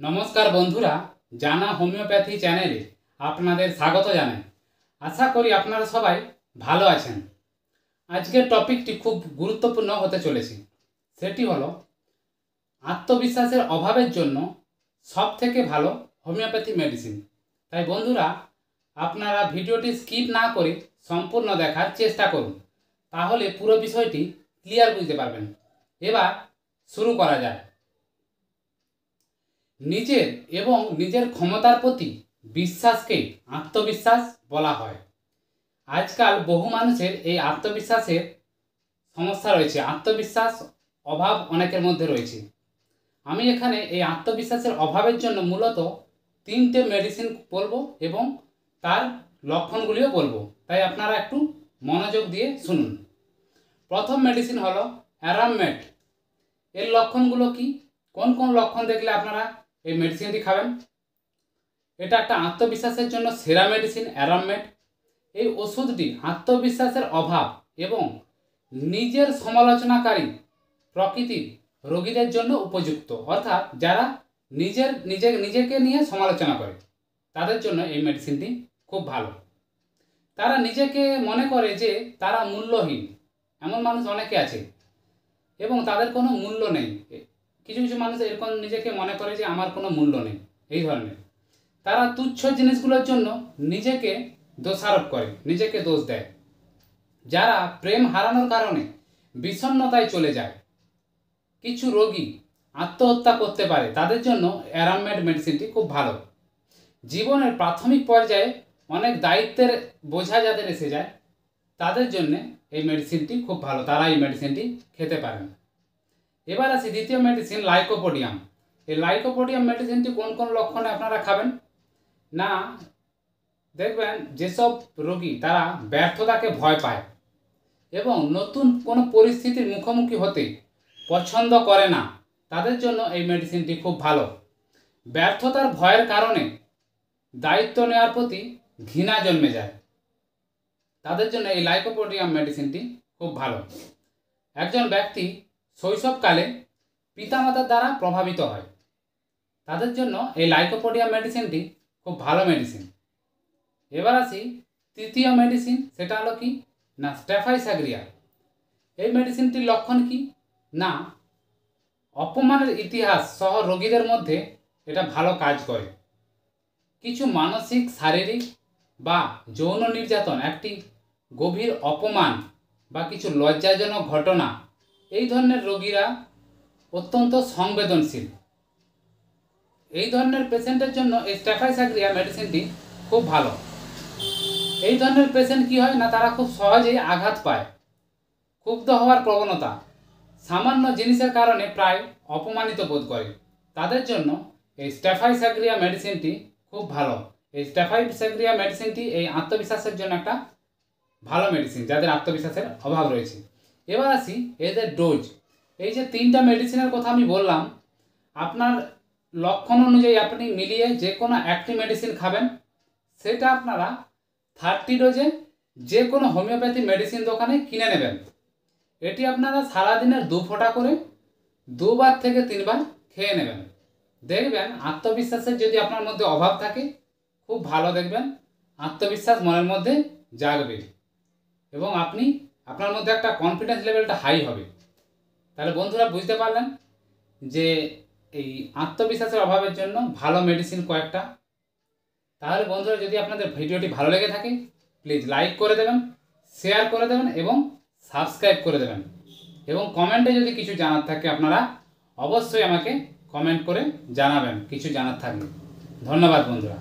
नमस्कार बंधुरा जाना होमिओपैथी चैनेले आपनादेर स्वागत जानाई। आशा करी आपनारा सबाई भालो आछेन। आजकेर टपिकटी खूब गुरुत्वपूर्ण होते चलेছে। सेटी हलो आत्मविश्वासेर अभावेर जन्य सबथेके भालो होमिओपैथी मेडिसिन। ताई बंधुरा आपनारा भिडियोटी स्किप ना करे सम्पूर्ण देखार चेष्टा करुन, ताहले पुरो विषयटी क्लियर बुझते पारबेन। एबार शुरू करा जाय। निजेर एवं निजेर क्षमतार प्रति विश्वास के आत्मविश्वास बला हय। आजकल बहु मानुषेर एई आत्मविश्वासेर समस्या रयेछे, आत्मविश्वास अभाव अनेकेर मध्य रयेछे। आमी एखाने एई आत्मविश्वासेर अभावेर जन्य मूलत तीनटे मेडिसिन बोलबो एवं तार लक्षणगुलिओ बोलबो, ताई आपनारा एकटु मनोयोग दिए शुनुन। प्रथम मेडिसिन हलो अराममेट। एर लक्षणगुलो कि, कोन कोन लक्षण देखले आपनारा এই মেডিসিনটি খাবেন। এটা একটা আত্মবিশ্বাসের জন্য সেরা মেডিসিন অ্যারামমেট। এই ওষুধটি আত্মবিশ্বাসের অভাব এবং নিজের সমালোচনাকারী প্রকৃতির রোগীদের জন্য উপযুক্ত, অর্থাৎ যারা নিজেকে নিয়ে সমালোচনা করে তাদের জন্য এই মেডিসিনটি খুব ভালো। তারা নিজেকে মনে করে যে তারা মূল্যহীন, এমন মানুষ অনেকে আছে এবং তাদের কোনো মূল্য নেই। কিছু কিছু মানুষ এরকম নিজেকে মনে করে যে আমার কোনো মূল্য নেই, এই ধরনের। তারা তুচ্ছ জিনিসগুলোর জন্য নিজেকে দোষারোপ করে, নিজেকে দোষ দেয়। যারা প্রেম হারানোর কারণে বিষণ্ণতায় চলে যায়, কিছু রোগী আত্মহত্যা করতে পারে, তাদের জন্য অ্যারামমেট মেডিসিনটি খুব ভালো। জীবনের প্রাথমিক পর্যায়ে অনেক দায়িত্বের বোঝা যাদের এসে যায় তাদের জন্য এই মেডিসিনটি খুব ভালো, তারা এই মেডিসিনটি খেতে পারেন। এবার আসি দ্বিতীয় মেডিসিন লাইকোপোডিয়াম। এই লাইকোপোডিয়াম মেডিসিনটি কোন কোন লক্ষণে আপনারা খাবেন না, দেখবেন যেসব রোগী তারা ব্যর্থতাকে ভয় পায় এবং নতুন কোনো পরিস্থিতির মুখোমুখি হতে পছন্দ করে না, তাদের জন্য এই মেডিসিনটি খুব ভালো। ব্যর্থতার ভয়ের কারণে দায়িত্ব নেওয়ার প্রতি ঘৃণা জন্মে যায়, তাদের জন্য এই লাইকোপোডিয়াম মেডিসিনটি খুব ভালো। একজন ব্যক্তি শৈশবকালে পিতামাতার দ্বারা প্রভাবিত হয়, তাদের জন্য এই লাইকোপোডিয়াম মেডিসিনটি খুব ভালো মেডিসিন। এবার আসি তৃতীয় মেডিসিন, সেটা হলো কি না স্টেফাইস্যাগ্রিয়া। এই মেডিসিনটির লক্ষণ কি না অপমানের ইতিহাস সহ রোগীদের মধ্যে এটা ভালো কাজ করে। কিছু মানসিক, শারীরিক বা যৌন নির্যাতন, একটি গভীর অপমান বা কিছু লজ্জাজনক ঘটনা, এই ধরনের রোগীরা অত্যন্ত সংবেদনশীল। এই ধরনের পেশেন্টের জন্য এই স্টেফাইস্যাগ্রিয়া মেডিসিনটি খুব ভালো। এই ধরনের পেশেন্ট কি হয় না, তারা খুব সহজেই আঘাত পায়, ক্ষুব্ধ হওয়ার প্রবণতা, সামান্য জিনিসের কারণে প্রায় অপমানিত বোধ করে, তাদের জন্য এই স্টেফাইস্যাগ্রিয়া মেডিসিনটি খুব ভালো। এই স্টেফাইস্যাগ্রিয়া মেডিসিনটি এই আত্মবিশ্বাসের জন্য একটা ভালো মেডিসিন, যাদের আত্মবিশ্বাসের অভাব রয়েছে। এবার আসি এদের ডোজ। এই যে তিনটা মেডিসিনের কথা আমি বললাম, আপনার লক্ষণ অনুযায়ী আপনি মিলিয়ে যে কোনো একটি মেডিসিন খাবেন। সেটা আপনারা 30 ডোজে যে কোনো হোমিওপ্যাথি মেডিসিন দোকানে কিনে নেবেন। এটি আপনারা সারাদিনের 2 ফোঁটা করে 2বার থেকে 3বার খেয়ে নেবেন। দেখবেন আত্মবিশ্বাসের যদি আপনার মধ্যে অভাব থাকে, খুব ভালো দেখবেন আত্মবিশ্বাস মনের মধ্যে জাগবে এবং আপনার মধ্যে একটা কনফিডেন্স লেভেলটা হাই হবে। তাহলে বন্ধুরা বুঝতে পারলেন যে এই আত্মবিশ্বাসের অভাবের জন্য ভালো মেডিসিন কয়েকটা। তাহলে বন্ধুরা যদি আপনাদের ভিডিওটি ভালো লেগে থাকে প্লিজ লাইক করে দেবেন, শেয়ার করে দেবেন এবং সাবস্ক্রাইব করে দেবেন। এবং কমেন্টে যদি কিছু জানার থাকে আপনারা অবশ্যই আমাকে কমেন্ট করে জানাবেন, কিছু জানার থাকলে। ধন্যবাদ বন্ধুরা।